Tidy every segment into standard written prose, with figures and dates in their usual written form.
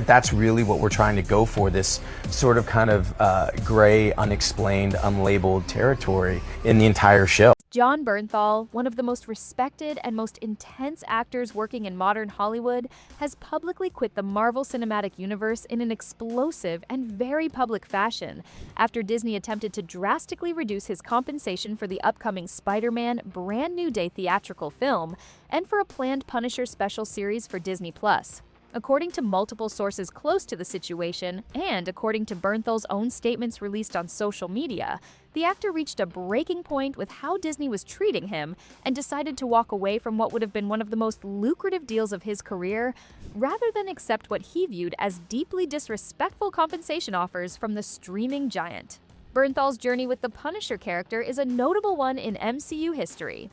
that that's really what we're trying to go for, this sort of kind of gray, unexplained, unlabeled territory in the entire show. Jon Bernthal, one of the most respected and most intense actors working in modern Hollywood, has publicly quit the Marvel Cinematic Universe in an explosive and very public fashion after Disney attempted to drastically reduce his compensation for the upcoming Spider-Man Brand New Day theatrical film and for a planned Punisher special series for Disney+. According to multiple sources close to the situation, and according to Bernthal's own statements released on social media, the actor reached a breaking point with how Disney was treating him and decided to walk away from what would have been one of the most lucrative deals of his career, rather than accept what he viewed as deeply disrespectful compensation offers from the streaming giant. Bernthal's journey with the Punisher character is a notable one in MCU history.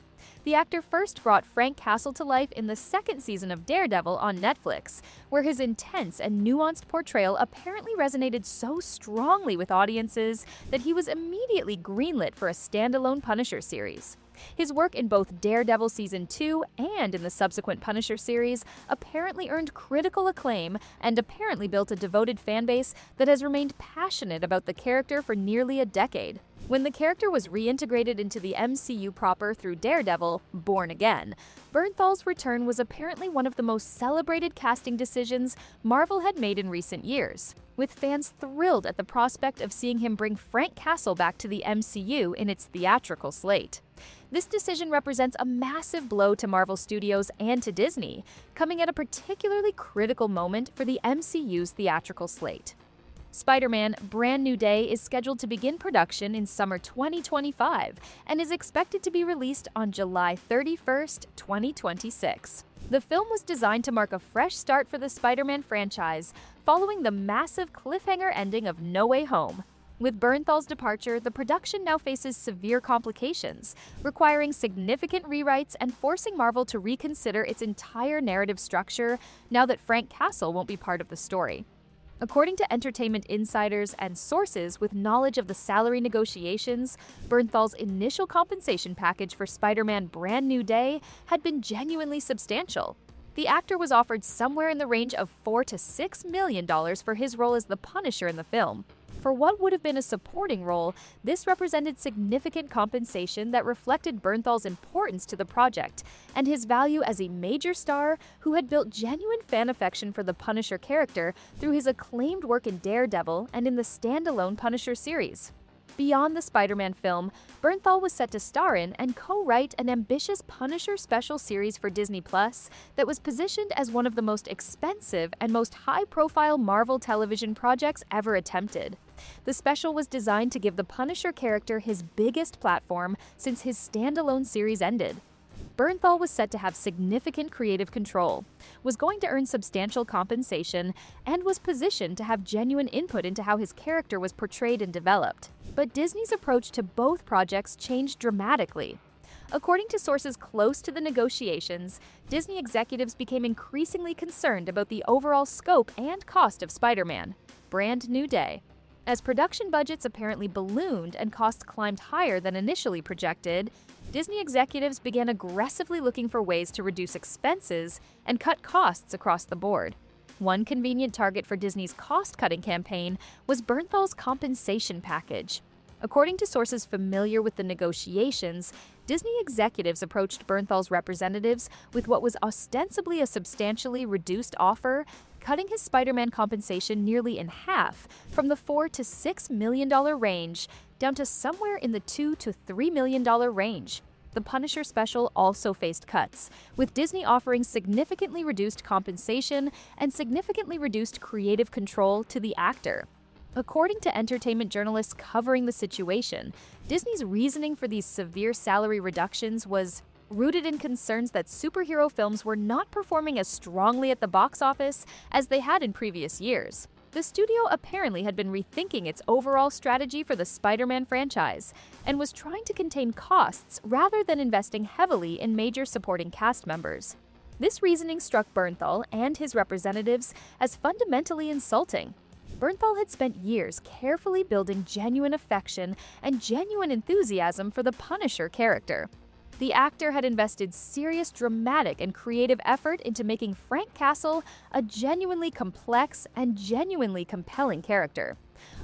The actor first brought Frank Castle to life in the second season of Daredevil on Netflix, where his intense and nuanced portrayal apparently resonated so strongly with audiences that he was immediately greenlit for a standalone Punisher series. His work in both Daredevil Season 2 and in the subsequent Punisher series apparently earned critical acclaim and apparently built a devoted fanbase that has remained passionate about the character for nearly a decade. When the character was reintegrated into the MCU proper through Daredevil, Born Again, Bernthal's return was apparently one of the most celebrated casting decisions Marvel had made in recent years, with fans thrilled at the prospect of seeing him bring Frank Castle back to the MCU in its theatrical slate. This decision represents a massive blow to Marvel Studios and to Disney, coming at a particularly critical moment for the MCU's theatrical slate. Spider-Man Brand New Day is scheduled to begin production in summer 2025 and is expected to be released on July 31, 2026. The film was designed to mark a fresh start for the Spider-Man franchise following the massive cliffhanger ending of No Way Home. With Bernthal's departure, the production now faces severe complications, requiring significant rewrites and forcing Marvel to reconsider its entire narrative structure now that Frank Castle won't be part of the story. According to entertainment insiders and sources with knowledge of the salary negotiations, Bernthal's initial compensation package for Spider-Man Brand New Day had been genuinely substantial. The actor was offered somewhere in the range of $4 to $6 million for his role as the Punisher in the film. For what would have been a supporting role, this represented significant compensation that reflected Bernthal's importance to the project and his value as a major star who had built genuine fan affection for the Punisher character through his acclaimed work in Daredevil and in the standalone Punisher series. Beyond the Spider-Man film, Bernthal was set to star in and co-write an ambitious Punisher special series for Disney Plus that was positioned as one of the most expensive and most high-profile Marvel television projects ever attempted. The special was designed to give the Punisher character his biggest platform since his standalone series ended. Bernthal was set to have significant creative control, was going to earn substantial compensation, and was positioned to have genuine input into how his character was portrayed and developed. But Disney's approach to both projects changed dramatically. According to sources close to the negotiations, Disney executives became increasingly concerned about the overall scope and cost of Spider-Man Brand New Day. As production budgets apparently ballooned and costs climbed higher than initially projected, Disney executives began aggressively looking for ways to reduce expenses and cut costs across the board. One convenient target for Disney's cost-cutting campaign was Bernthal's compensation package. According to sources familiar with the negotiations, Disney executives approached Bernthal's representatives with what was ostensibly a substantially reduced offer, cutting his Spider-Man compensation nearly in half, from the $4 to $6 million range down to somewhere in the $2 to $3 million range. The Punisher special also faced cuts, with Disney offering significantly reduced compensation and significantly reduced creative control to the actor. According to entertainment journalists covering the situation, Disney's reasoning for these severe salary reductions was rooted in concerns that superhero films were not performing as strongly at the box office as they had in previous years. The studio apparently had been rethinking its overall strategy for the Spider-Man franchise and was trying to contain costs rather than investing heavily in major supporting cast members. This reasoning struck Bernthal and his representatives as fundamentally insulting. Bernthal had spent years carefully building genuine affection and genuine enthusiasm for the Punisher character. The actor had invested serious dramatic and creative effort into making Frank Castle a genuinely complex and genuinely compelling character.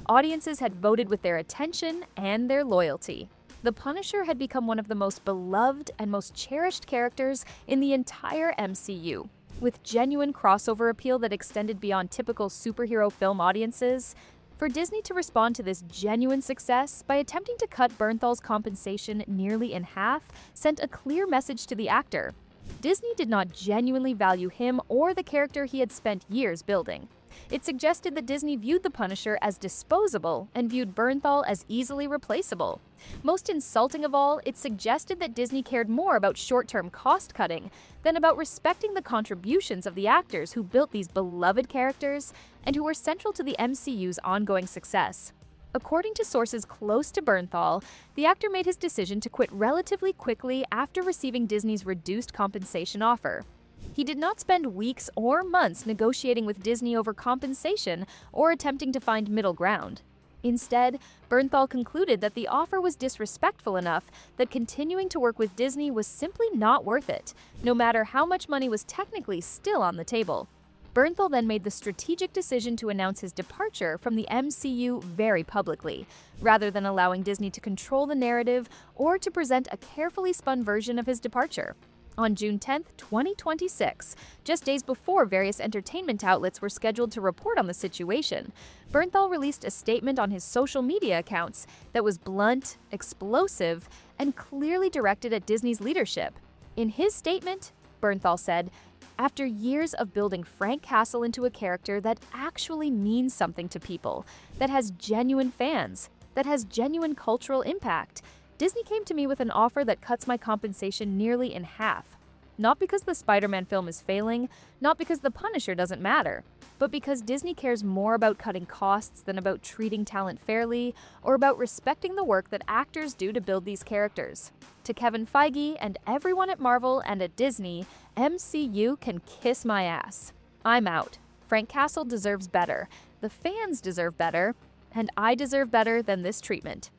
Audiences had voted with their attention and their loyalty. The Punisher had become one of the most beloved and most cherished characters in the entire MCU. With genuine crossover appeal that extended beyond typical superhero film audiences, for Disney to respond to this genuine success by attempting to cut Bernthal's compensation nearly in half sent a clear message to the actor. Disney did not genuinely value him or the character he had spent years building. It suggested that Disney viewed the Punisher as disposable and viewed Bernthal as easily replaceable. Most insulting of all, it suggested that Disney cared more about short-term cost-cutting than about respecting the contributions of the actors who built these beloved characters and who were central to the MCU's ongoing success. According to sources close to Bernthal, the actor made his decision to quit relatively quickly after receiving Disney's reduced compensation offer. He did not spend weeks or months negotiating with Disney over compensation or attempting to find middle ground. Instead, Bernthal concluded that the offer was disrespectful enough that continuing to work with Disney was simply not worth it, no matter how much money was technically still on the table. Bernthal then made the strategic decision to announce his departure from the MCU very publicly, rather than allowing Disney to control the narrative or to present a carefully spun version of his departure. On June 10, 2026, just days before various entertainment outlets were scheduled to report on the situation, Bernthal released a statement on his social media accounts that was blunt, explosive, and clearly directed at Disney's leadership. In his statement, Bernthal said, "After years of building Frank Castle into a character that actually means something to people, that has genuine fans, that has genuine cultural impact, Disney came to me with an offer that cuts my compensation nearly in half. Not because the Spider-Man film is failing, not because the Punisher doesn't matter, but because Disney cares more about cutting costs than about treating talent fairly or about respecting the work that actors do to build these characters. To Kevin Feige and everyone at Marvel and at Disney, MCU can kiss my ass. I'm out. Frank Castle deserves better, the fans deserve better, and I deserve better than this treatment."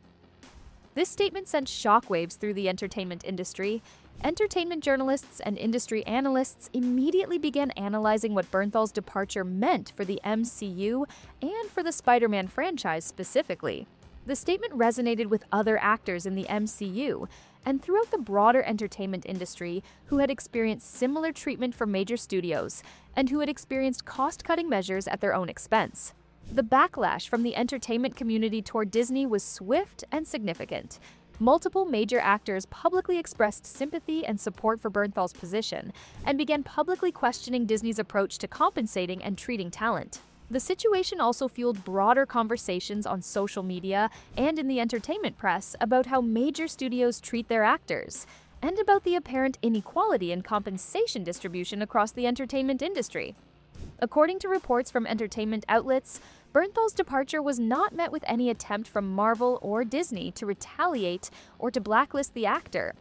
This statement sent shockwaves through the entertainment industry. Entertainment journalists and industry analysts immediately began analyzing what Bernthal's departure meant for the MCU and for the Spider-Man franchise specifically. The statement resonated with other actors in the MCU and throughout the broader entertainment industry who had experienced similar treatment from major studios and who had experienced cost-cutting measures at their own expense. The backlash from the entertainment community toward Disney was swift and significant. Multiple major actors publicly expressed sympathy and support for Bernthal's position and began publicly questioning Disney's approach to compensating and treating talent. The situation also fueled broader conversations on social media and in the entertainment press about how major studios treat their actors, and about the apparent inequality in compensation distribution across the entertainment industry. According to reports from entertainment outlets, Bernthal's departure was not met with any attempt from Marvel or Disney to retaliate or to blacklist the actor.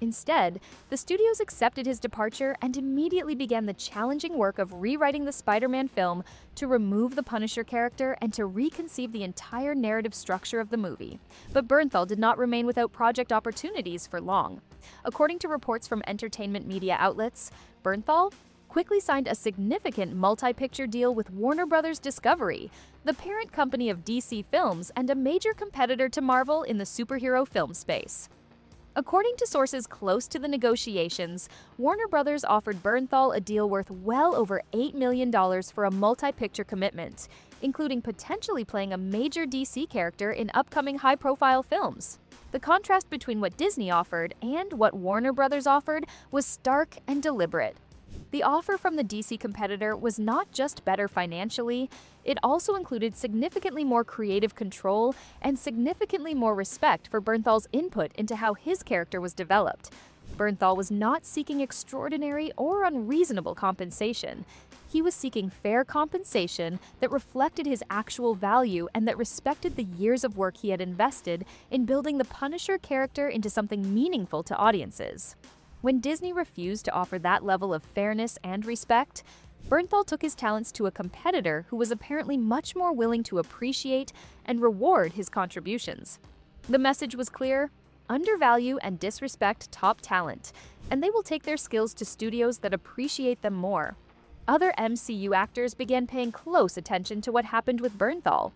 Instead, the studios accepted his departure and immediately began the challenging work of rewriting the Spider-Man film to remove the Punisher character and to reconceive the entire narrative structure of the movie. But Bernthal did not remain without project opportunities for long. According to reports from entertainment media outlets, Bernthal quickly signed a significant multi-picture deal with Warner Bros. Discovery, the parent company of DC Films and a major competitor to Marvel in the superhero film space. According to sources close to the negotiations, Warner Bros. Offered Bernthal a deal worth well over $8 million for a multi-picture commitment, including potentially playing a major DC character in upcoming high-profile films. The contrast between what Disney offered and what Warner Bros. Offered was stark and deliberate. The offer from the DC competitor was not just better financially, it also included significantly more creative control and significantly more respect for Bernthal's input into how his character was developed. Bernthal was not seeking extraordinary or unreasonable compensation. He was seeking fair compensation that reflected his actual value and that respected the years of work he had invested in building the Punisher character into something meaningful to audiences. When Disney refused to offer that level of fairness and respect, Bernthal took his talents to a competitor who was apparently much more willing to appreciate and reward his contributions. The message was clear: undervalue and disrespect top talent, and they will take their skills to studios that appreciate them more. Other MCU actors began paying close attention to what happened with Bernthal.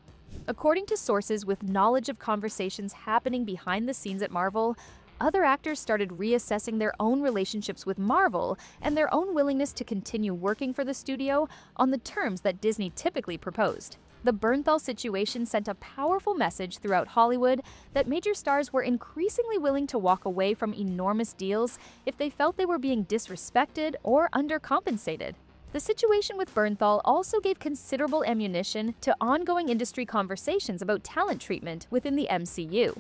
According to sources with knowledge of conversations happening behind the scenes at Marvel, other actors started reassessing their own relationships with Marvel and their own willingness to continue working for the studio on the terms that Disney typically proposed. The Bernthal situation sent a powerful message throughout Hollywood that major stars were increasingly willing to walk away from enormous deals if they felt they were being disrespected or undercompensated. The situation with Bernthal also gave considerable ammunition to ongoing industry conversations about talent treatment within the MCU.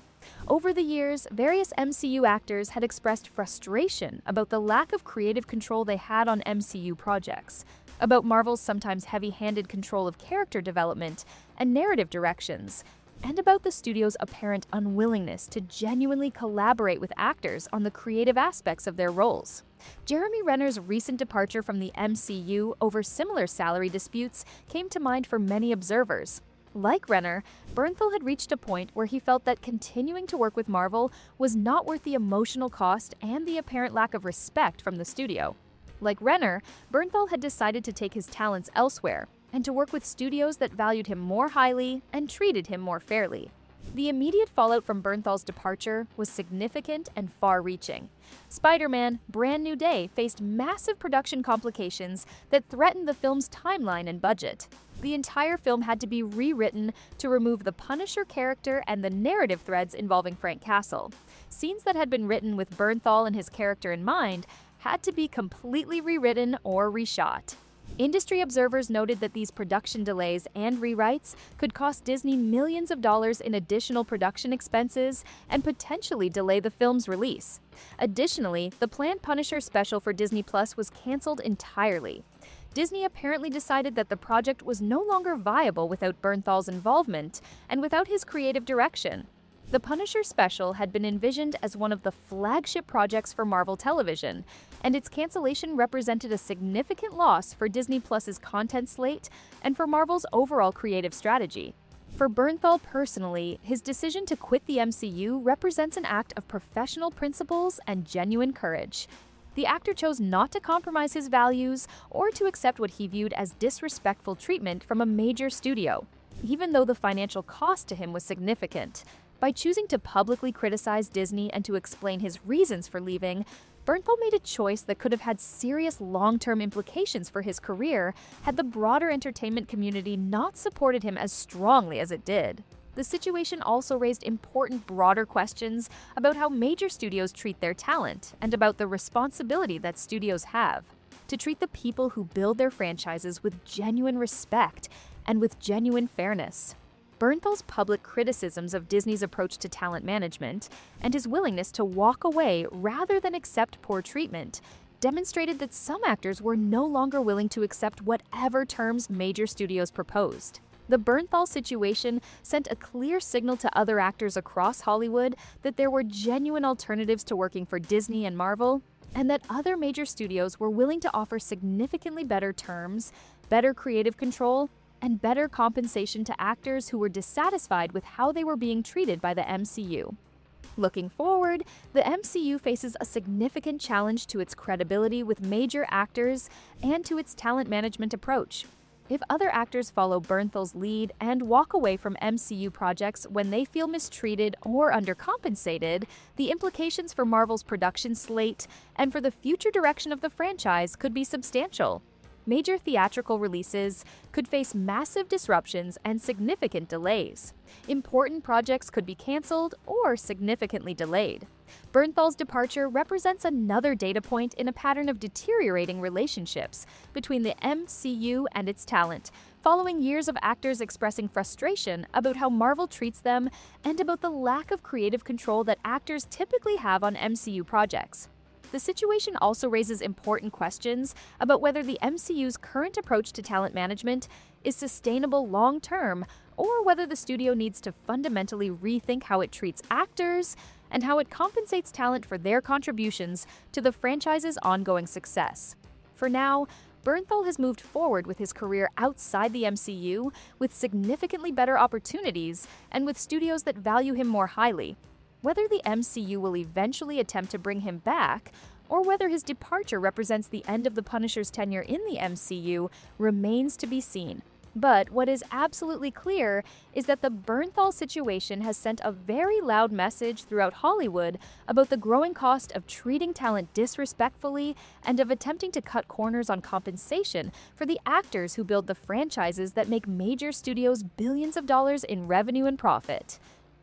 Over the years, various MCU actors had expressed frustration about the lack of creative control they had on MCU projects, about Marvel's sometimes heavy-handed control of character development and narrative directions, and about the studio's apparent unwillingness to genuinely collaborate with actors on the creative aspects of their roles. Jeremy Renner's recent departure from the MCU over similar salary disputes came to mind for many observers. Like Renner, Bernthal had reached a point where he felt that continuing to work with Marvel was not worth the emotional cost and the apparent lack of respect from the studio. Like Renner, Bernthal had decided to take his talents elsewhere and to work with studios that valued him more highly and treated him more fairly. The immediate fallout from Bernthal's departure was significant and far-reaching. Spider-Man: Brand New Day faced massive production complications that threatened the film's timeline and budget. The entire film had to be rewritten to remove the Punisher character and the narrative threads involving Frank Castle. Scenes that had been written with Bernthal and his character in mind had to be completely rewritten or reshot. Industry observers noted that these production delays and rewrites could cost Disney millions of dollars in additional production expenses and potentially delay the film's release. Additionally, the planned Punisher special for Disney Plus was canceled entirely. Disney apparently decided that the project was no longer viable without Bernthal's involvement and without his creative direction. The Punisher special had been envisioned as one of the flagship projects for Marvel Television, and its cancellation represented a significant loss for Disney Plus's content slate and for Marvel's overall creative strategy. For Bernthal personally, his decision to quit the MCU represents an act of professional principles and genuine courage. The actor chose not to compromise his values or to accept what he viewed as disrespectful treatment from a major studio, even though the financial cost to him was significant. By choosing to publicly criticize Disney and to explain his reasons for leaving, Bernthal made a choice that could have had serious long-term implications for his career had the broader entertainment community not supported him as strongly as it did. The situation also raised important broader questions about how major studios treat their talent and about the responsibility that studios have to treat the people who build their franchises with genuine respect and with genuine fairness. Bernthal's public criticisms of Disney's approach to talent management and his willingness to walk away rather than accept poor treatment demonstrated that some actors were no longer willing to accept whatever terms major studios proposed. The Bernthal situation sent a clear signal to other actors across Hollywood that there were genuine alternatives to working for Disney and Marvel, and that other major studios were willing to offer significantly better terms, better creative control, and better compensation to actors who were dissatisfied with how they were being treated by the MCU. Looking forward, the MCU faces a significant challenge to its credibility with major actors and to its talent management approach. If other actors follow Bernthal's lead and walk away from MCU projects when they feel mistreated or undercompensated, the implications for Marvel's production slate and for the future direction of the franchise could be substantial. Major theatrical releases could face massive disruptions and significant delays. Important projects could be canceled or significantly delayed. Bernthal's departure represents another data point in a pattern of deteriorating relationships between the MCU and its talent, following years of actors expressing frustration about how Marvel treats them and about the lack of creative control that actors typically have on MCU projects. The situation also raises important questions about whether the MCU's current approach to talent management is sustainable long-term, or whether the studio needs to fundamentally rethink how it treats actors and how it compensates talent for their contributions to the franchise's ongoing success. For now, Bernthal has moved forward with his career outside the MCU with significantly better opportunities and with studios that value him more highly. Whether the MCU will eventually attempt to bring him back, or whether his departure represents the end of the Punisher's tenure in the MCU, remains to be seen. But what is absolutely clear is that the Bernthal situation has sent a very loud message throughout Hollywood about the growing cost of treating talent disrespectfully and of attempting to cut corners on compensation for the actors who build the franchises that make major studios billions of dollars in revenue and profit.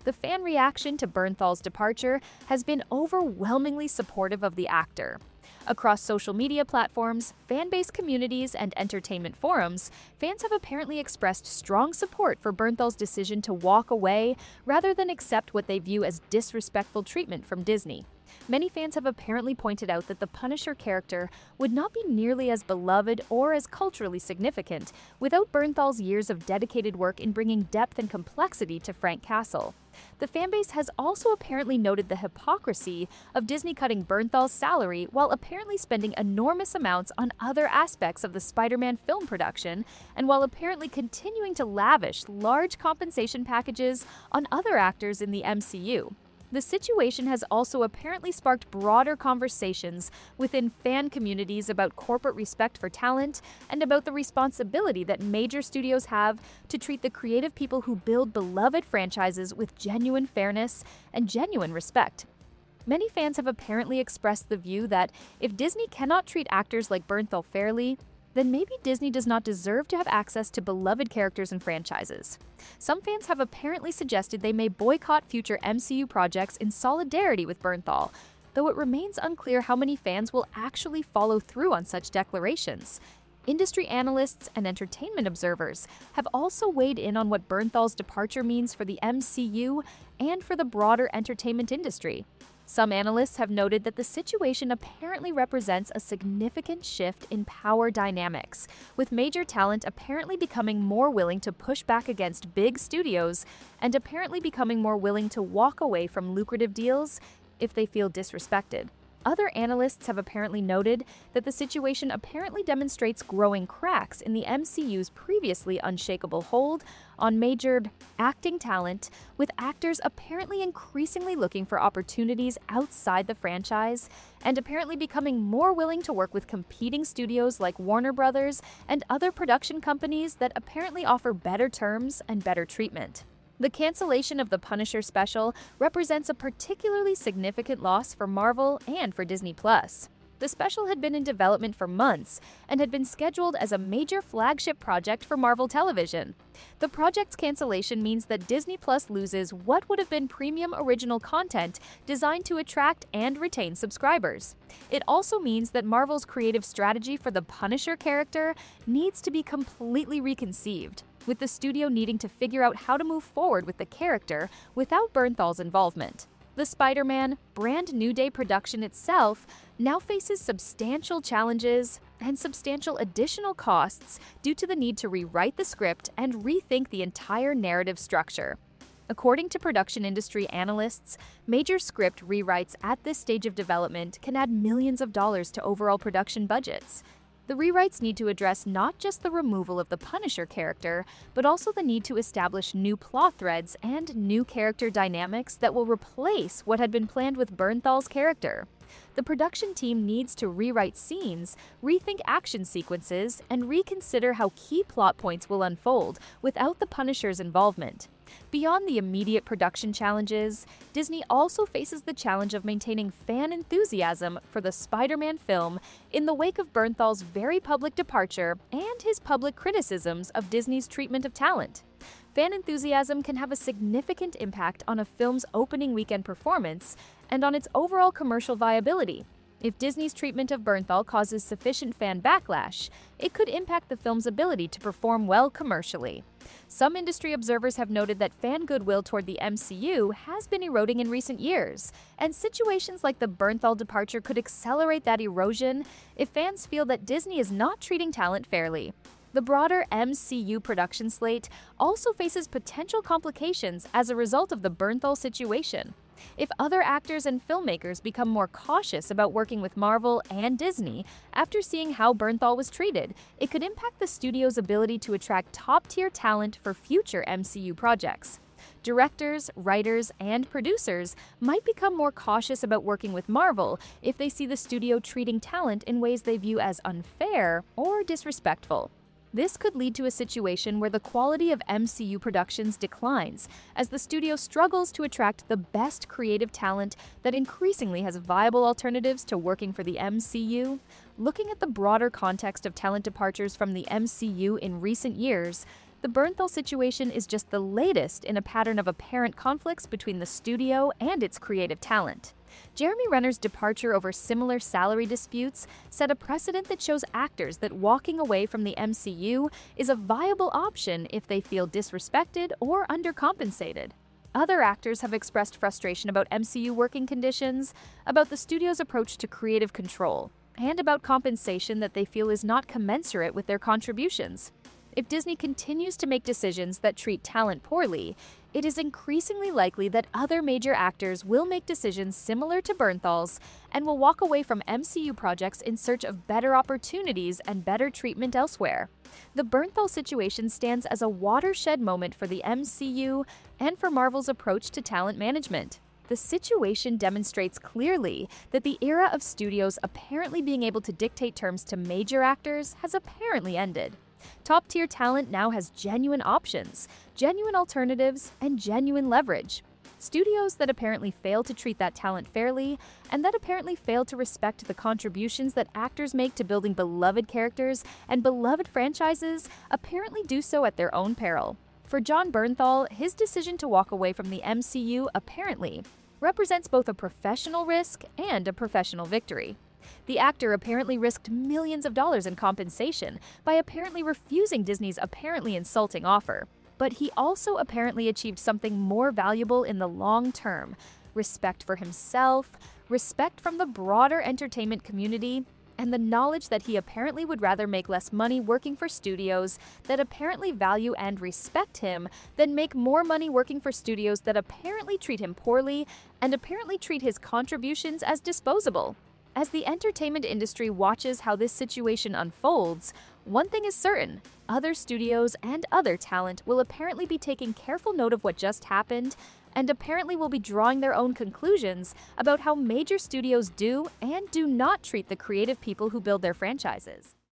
The fan reaction to Bernthal's departure has been overwhelmingly supportive of the actor. Across social media platforms, fan-based communities, and entertainment forums, fans have apparently expressed strong support for Bernthal's decision to walk away rather than accept what they view as disrespectful treatment from Disney. Many fans have apparently pointed out that the Punisher character would not be nearly as beloved or as culturally significant without Bernthal's years of dedicated work in bringing depth and complexity to Frank Castle. The fanbase has also apparently noted the hypocrisy of Disney cutting Bernthal's salary while apparently spending enormous amounts on other aspects of the Spider-Man film production, and while apparently continuing to lavish large compensation packages on other actors in the MCU. The situation has also apparently sparked broader conversations within fan communities about corporate respect for talent and about the responsibility that major studios have to treat the creative people who build beloved franchises with genuine fairness and genuine respect. Many fans have apparently expressed the view that if Disney cannot treat actors like Bernthal fairly, then maybe Disney does not deserve to have access to beloved characters and franchises. Some fans have apparently suggested they may boycott future MCU projects in solidarity with Bernthal, though it remains unclear how many fans will actually follow through on such declarations. Industry analysts and entertainment observers have also weighed in on what Bernthal's departure means for the MCU and for the broader entertainment industry. Some analysts have noted that the situation apparently represents a significant shift in power dynamics, with major talent apparently becoming more willing to push back against big studios and apparently becoming more willing to walk away from lucrative deals if they feel disrespected. Other analysts have apparently noted that the situation apparently demonstrates growing cracks in the MCU's previously unshakable hold on major acting talent, with actors apparently increasingly looking for opportunities outside the franchise and apparently becoming more willing to work with competing studios like Warner Brothers and other production companies that apparently offer better terms and better treatment. The cancellation of the Punisher special represents a particularly significant loss for Marvel and for Disney+. The special had been in development for months and had been scheduled as a major flagship project for Marvel Television. The project's cancellation means that Disney+ loses what would have been premium original content designed to attract and retain subscribers. It also means that Marvel's creative strategy for the Punisher character needs to be completely reconceived, with the studio needing to figure out how to move forward with the character without Bernthal's involvement. The Spider-Man Brand New Day production itself now faces substantial challenges and substantial additional costs due to the need to rewrite the script and rethink the entire narrative structure. According to production industry analysts, major script rewrites at this stage of development can add millions of dollars to overall production budgets. The rewrites need to address not just the removal of the Punisher character, but also the need to establish new plot threads and new character dynamics that will replace what had been planned with Bernthal's character. The production team needs to rewrite scenes, rethink action sequences, and reconsider how key plot points will unfold without the Punisher's involvement. Beyond the immediate production challenges, Disney also faces the challenge of maintaining fan enthusiasm for the Spider-Man film in the wake of Bernthal's very public departure and his public criticisms of Disney's treatment of talent. Fan enthusiasm can have a significant impact on a film's opening weekend performance and on its overall commercial viability. If Disney's treatment of Bernthal causes sufficient fan backlash, it could impact the film's ability to perform well commercially. Some industry observers have noted that fan goodwill toward the MCU has been eroding in recent years, and situations like the Bernthal departure could accelerate that erosion if fans feel that Disney is not treating talent fairly. The broader MCU production slate also faces potential complications as a result of the Bernthal situation. If other actors and filmmakers become more cautious about working with Marvel and Disney after seeing how Bernthal was treated, it could impact the studio's ability to attract top-tier talent for future MCU projects. Directors, writers, and producers might become more cautious about working with Marvel if they see the studio treating talent in ways they view as unfair or disrespectful. This could lead to a situation where the quality of MCU productions declines as the studio struggles to attract the best creative talent that increasingly has viable alternatives to working for the MCU. Looking at the broader context of talent departures from the MCU in recent years, the Bernthal situation is just the latest in a pattern of apparent conflicts between the studio and its creative talent. Jeremy Renner's departure over similar salary disputes set a precedent that shows actors that walking away from the MCU is a viable option if they feel disrespected or undercompensated. Other actors have expressed frustration about MCU working conditions, about the studio's approach to creative control, and about compensation that they feel is not commensurate with their contributions. If Disney continues to make decisions that treat talent poorly, it is increasingly likely that other major actors will make decisions similar to Bernthal's and will walk away from MCU projects in search of better opportunities and better treatment elsewhere. The Bernthal situation stands as a watershed moment for the MCU and for Marvel's approach to talent management. The situation demonstrates clearly that the era of studios apparently being able to dictate terms to major actors has apparently ended. Top-tier talent now has genuine options, genuine alternatives, and genuine leverage. Studios that apparently fail to treat that talent fairly, and that apparently fail to respect the contributions that actors make to building beloved characters and beloved franchises, apparently do so at their own peril. For Jon Bernthal, his decision to walk away from the MCU apparently represents both a professional risk and a professional victory. The actor apparently risked millions of dollars in compensation by apparently refusing Disney's apparently insulting offer. But he also apparently achieved something more valuable in the long term: respect for himself, respect from the broader entertainment community, and the knowledge that he apparently would rather make less money working for studios that apparently value and respect him than make more money working for studios that apparently treat him poorly and apparently treat his contributions as disposable. As the entertainment industry watches how this situation unfolds, one thing is certain: other studios and other talent will apparently be taking careful note of what just happened and apparently will be drawing their own conclusions about how major studios do and do not treat the creative people who build their franchises.